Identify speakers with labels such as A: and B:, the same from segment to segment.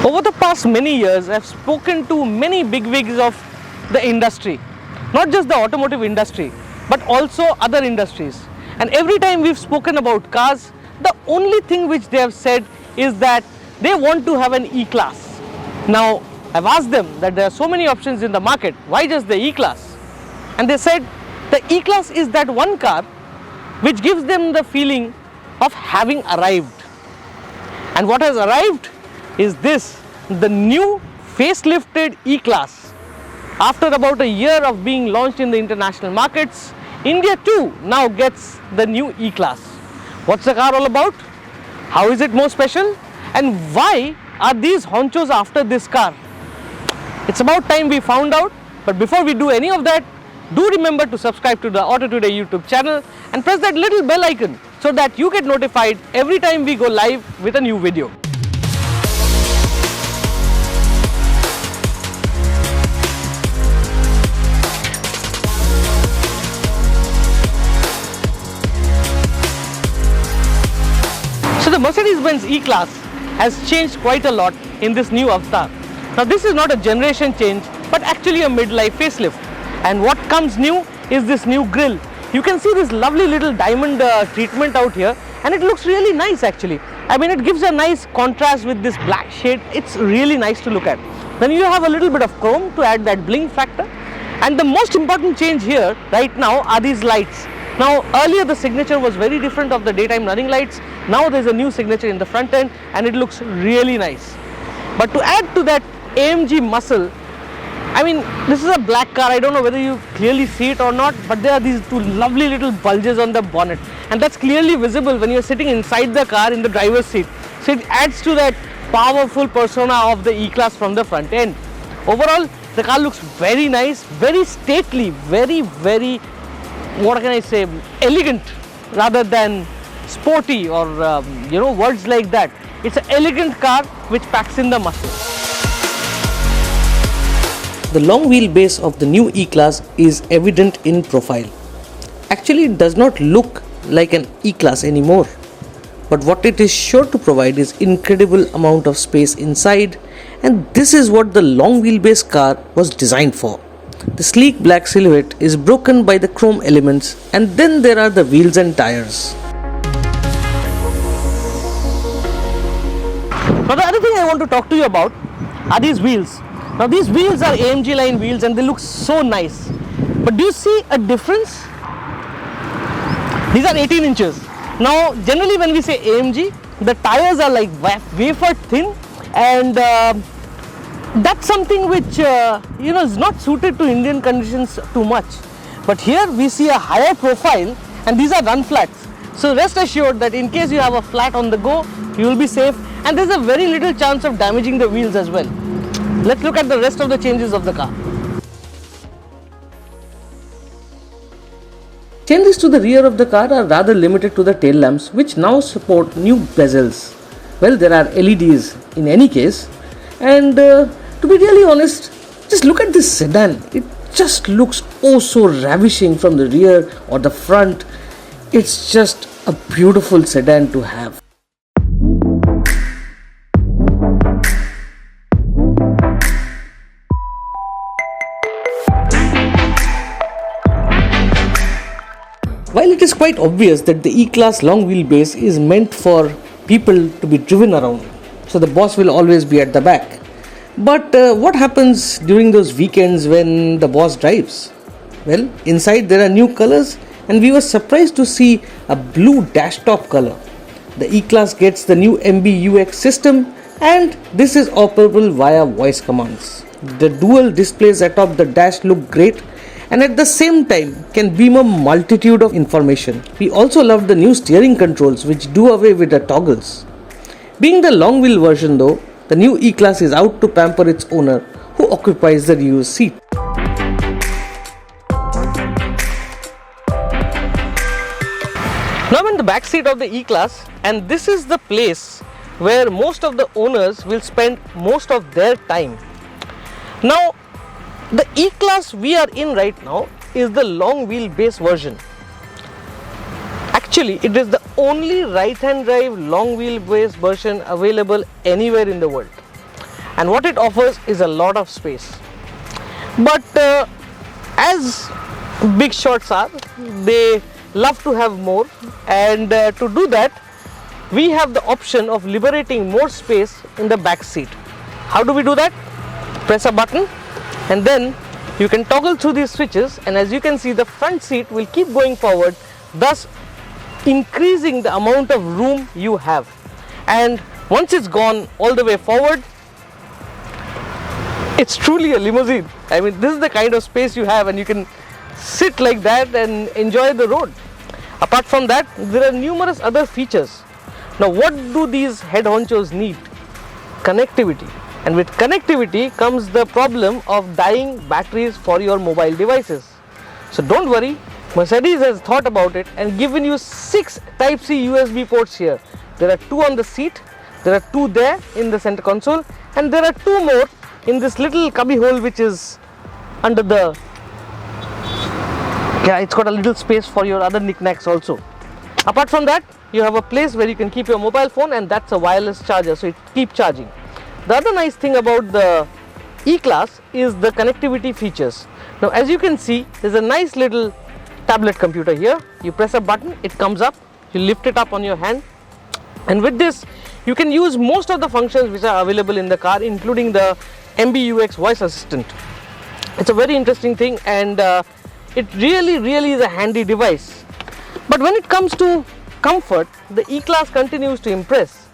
A: Over the past many years, I've spoken to many bigwigs of the industry, not just the automotive industry, but also other industries. And every time we've spoken about cars, the only thing which they have said is that they want to have an E-Class. Now, I've asked them that there are so many options in the market, why just the E-Class? And they said the E-Class is that one car which gives them the feeling of having arrived. And what has arrived is this, the new facelifted E-Class. After about a year of being launched in the international markets, India too now gets the new E-Class. What's the car all about? How is it more special? And why are these honchos after this car? It's about time we found out. But before we do any of that, do remember to subscribe to the Auto Today YouTube channel and press that little bell icon so that you get notified every time we go live with a new video. So the Mercedes-Benz E-Class has changed quite a lot in this new avatar. Now this is not a generation change, but actually a midlife facelift. And what comes new is this new grille. You can see this lovely little diamond treatment out here, and it looks really nice actually. I mean, it gives a nice contrast with this black shade. It's really nice to look at. Then you have a little bit of chrome to add that bling factor. And the most important change here right now are these lights. Now earlier the signature was very different of the daytime running lights. Now there's a new signature in the front end and it looks really nice. But to add to that AMG muscle, I mean, this is a black car. I don't know whether you clearly see it or not, but there are these two lovely little bulges on the bonnet, and that's clearly visible when you're sitting inside the car in the driver's seat. So it adds to that powerful persona of the E-Class from the front end. Overall, the car looks very nice, very stately, very, what can I say, elegant rather than sporty or words like that. It's an elegant car which packs in the muscle. The long wheelbase of the new E-Class is evident in profile. Actually, it does not look like an E-Class anymore. But what it is sure to provide is incredible amount of space inside, and this is what the long wheelbase car was designed for. The sleek black silhouette is broken by the chrome elements, and then there are the wheels and tires. Now the other thing I want to talk to you about are these wheels. Now these wheels are AMG line wheels and they look so nice. But do you see a difference? These are 18 inches. Now generally when we say AMG, the tires are like wafer thin, and that's something which is not suited to Indian conditions too much. But here we see a higher profile, and these are run flats. So rest assured that in case you have a flat on the go, you will be safe, and there's a very little chance of damaging the wheels as well. Let's look at the rest of the changes of the car. Changes to the rear of the car are rather limited to the tail lamps, which now support new bezels. Well, there are LEDs in any case, and to be really honest, just look at this sedan. It just looks oh so ravishing from the rear or the front. It's just a beautiful sedan to have. While it is quite obvious that the E-Class long wheelbase is meant for people to be driven around, so the boss will always be at the back. But what happens during those weekends when the boss drives? Well, inside there are new colors, and we were surprised to see a blue dash top color. The E-Class gets the new MBUX system, and this is operable via voice commands. The dual displays atop the dash look great, and at the same time can beam a multitude of information. We also love the new steering controls which do away with the toggles. Being the long wheel version though, the new E-Class is out to pamper its owner, who occupies the rear seat. Now I'm in the back seat of the E-Class, and this is the place where most of the owners will spend most of their time. Now the E-Class we are in right now is the long wheelbase version. Actually, it is the only right-hand drive long wheelbase version available anywhere in the world. and what it offers is a lot of space. But as big shots are, they love to have more, and to do that we have the option of liberating more space in the back seat. How do we do that? Press a button and then you can toggle through these switches, and as you can see, the front seat will keep going forward, thus increasing the amount of room you have. And once it's gone all the way forward, it's truly a limousine. I mean, this is the kind of space you have, and you can sit like that and enjoy the road. Apart from that, there are numerous other features. Now, what do these head honchos need? Connectivity. And with connectivity comes the problem of dying batteries for your mobile devices. So don't worry, Mercedes has thought about it and given you 6 Type-C USB ports here. There are 2 on the seat, there are 2 there in the center console, and there are 2 more in this little cubby hole which is under the, it's got a little space for your other knickknacks also. Apart from that, you have a place where you can keep your mobile phone, and that's a wireless charger, so it keeps charging. The other nice thing about the E-Class is the connectivity features. Now as you can see, there's a nice little tablet computer here. You press a button, it comes up, you lift it up on your hand, and with this you can use most of the functions which are available in the car, including the MBUX voice assistant. It's a very interesting thing, and it really is a handy device. But when it comes to comfort, the E-Class continues to impress.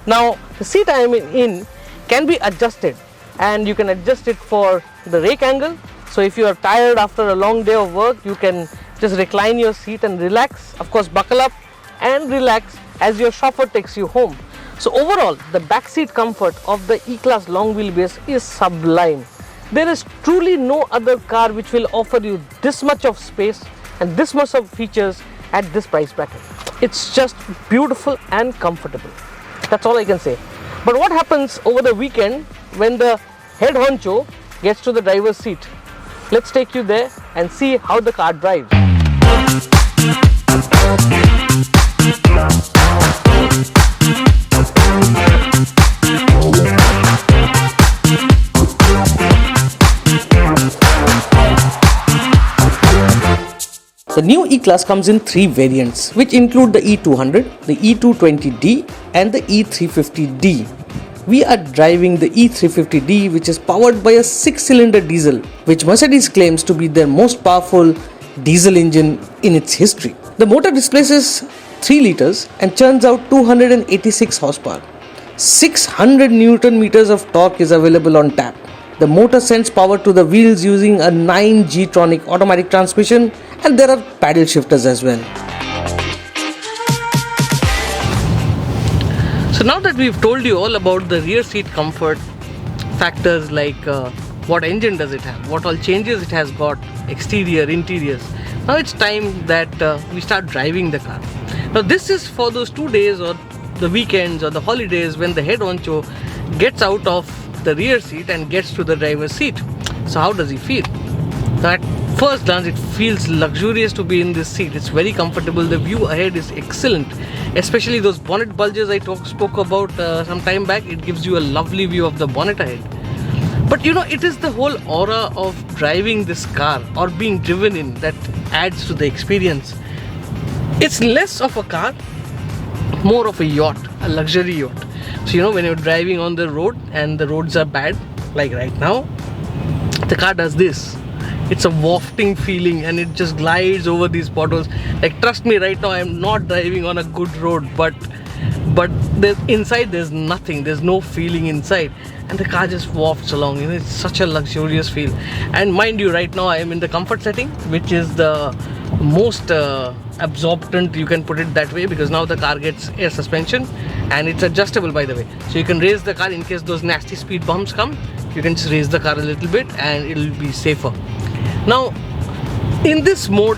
A: Now the seat I am in can be adjusted, and you can adjust it for the rake angle. So if you are tired after a long day of work, you can just recline your seat and relax. Of course, buckle up and relax as your chauffeur takes you home. So overall, the back seat comfort of the E-Class long wheelbase is sublime. There is truly no other car which will offer you this much of space and this much of features at this price bracket. It's just beautiful and comfortable. That's all I can say. But what happens over the weekend when the head honcho gets to the driver's seat? Let's take you there and see how the car drives. The new E-Class comes in 3 variants, which include the E200, the E220d and the E350d. We are driving the E350d, which is powered by a 6-cylinder diesel, which Mercedes claims to be their most powerful diesel engine in its history. The motor displaces 3 liters and churns out 286 horsepower. 600 Newton meters of torque is available on tap. The motor sends power to the wheels using a 9G-tronic automatic transmission, and there are paddle shifters as well. So now that we've told you all about the rear seat comfort factors, like what engine does it have, what all changes it has got, exterior, interiors, now it's time that we start driving the car. Now this is for those 2 days or the weekends or the holidays when the head honcho gets out of the rear seat and gets to the driver's seat. So how does he feel? At first glance, it feels luxurious to be in this seat. It's very comfortable. The view ahead is excellent, especially those bonnet bulges I spoke about some time back. It gives you a lovely view of the bonnet ahead. But you know, it is the whole aura of driving this car or being driven in that adds to the experience. It's less of a car, more of a yacht, a luxury yacht. So you know, when you're driving on the road and the roads are bad, like right now, the car does this. It's a wafting feeling and it just glides over these potholes. Like, trust me, right now I'm not driving on a good road, but inside there's nothing, there's no feeling inside, and the car just wafts along. You know, it's such a luxurious feel. And mind you, right now I am in the comfort setting, which is the most absorbent, you can put it that way, because now the car gets air suspension and it's adjustable, by the way. So you can raise the car in case those nasty speed bumps come. You can just raise the car a little bit and it'll be safer. Now in this mode,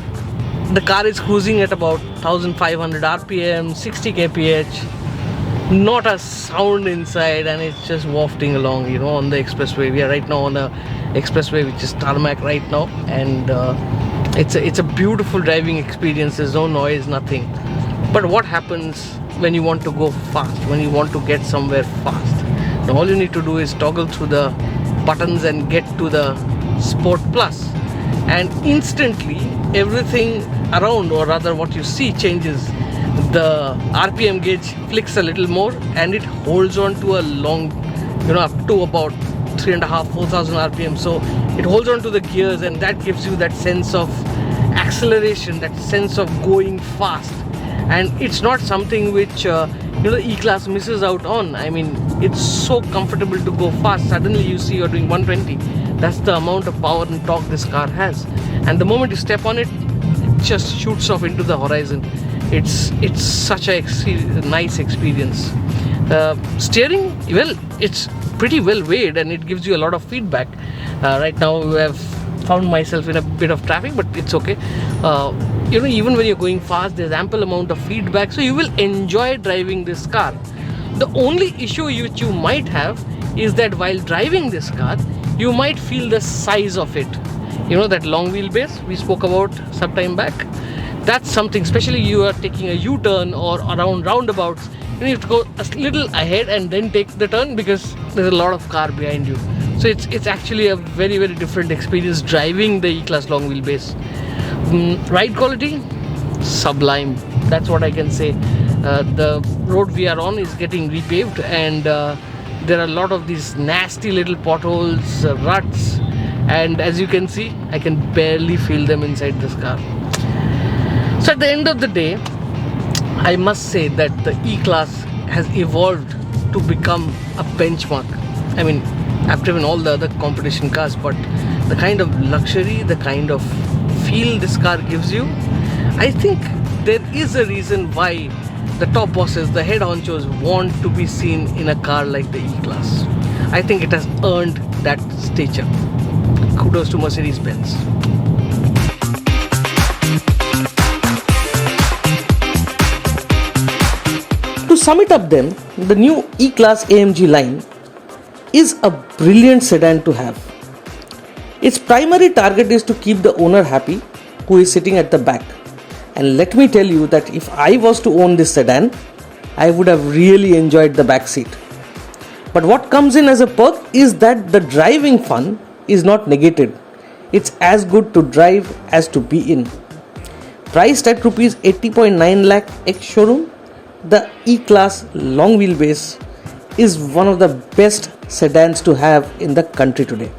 A: the car is cruising at about 1500 RPM, 60 kph, not a sound inside, and it's just wafting along, you know, on the expressway. We are right now on a expressway which is tarmac right now, and it's a beautiful driving experience. There's no noise, nothing. But what happens when you want to go fast, when you want to get somewhere fast? Now all you need to do is toggle through the buttons and get to the Sport Plus, and instantly everything around, or rather what you see, changes. The RPM gauge flicks a little more and it holds on to a long, up to about 3,500-4,000 RPM. So it holds on to the gears, and that gives you that sense of acceleration, that sense of going fast. And it's not something which the E-Class misses out on. I mean, it's so comfortable to go fast. Suddenly you see you're doing 120. That's the amount of power and torque this car has, and the moment you step on it, it just shoots off into the horizon. It's such a nice experience. Steering, well, it's pretty well weighed and it gives you a lot of feedback. Right now I have found myself in a bit of traffic, but it's okay. Even when you're going fast, there's ample amount of feedback, so you will enjoy driving this car. The only issue which you might have is that while driving this car, you might feel the size of it. That long wheelbase we spoke about some time back. That's something, especially you are taking a U-turn or around roundabouts, you have to go a little ahead and then take the turn because there's a lot of car behind you. So it's actually a very, very different experience driving the E-Class long wheelbase. Ride quality, sublime. That's what I can say. The road we are on is getting repaved, and there are a lot of these nasty little potholes, ruts, and as you can see, I can barely feel them inside this car. So at the end of the day, I must say that the E-Class has evolved to become a benchmark. I mean, I've driven all the other competition cars, but the kind of luxury, the kind of feel this car gives you, I think there is a reason why the top bosses, the head honchos, want to be seen in a car like the E-Class. I think it has earned that stature. Kudos to Mercedes-Benz. To sum it up then, the new E-Class AMG line is a brilliant sedan to have. Its primary target is to keep the owner happy, who is sitting at the back. And let me tell you that if I was to own this sedan, I would have really enjoyed the back seat. But what comes in as a perk is that the driving fun is not negated. It's as good to drive as to be in. Priced at Rs 80.9 lakh ex-showroom, the E-Class long wheelbase is one of the best sedans to have in the country today.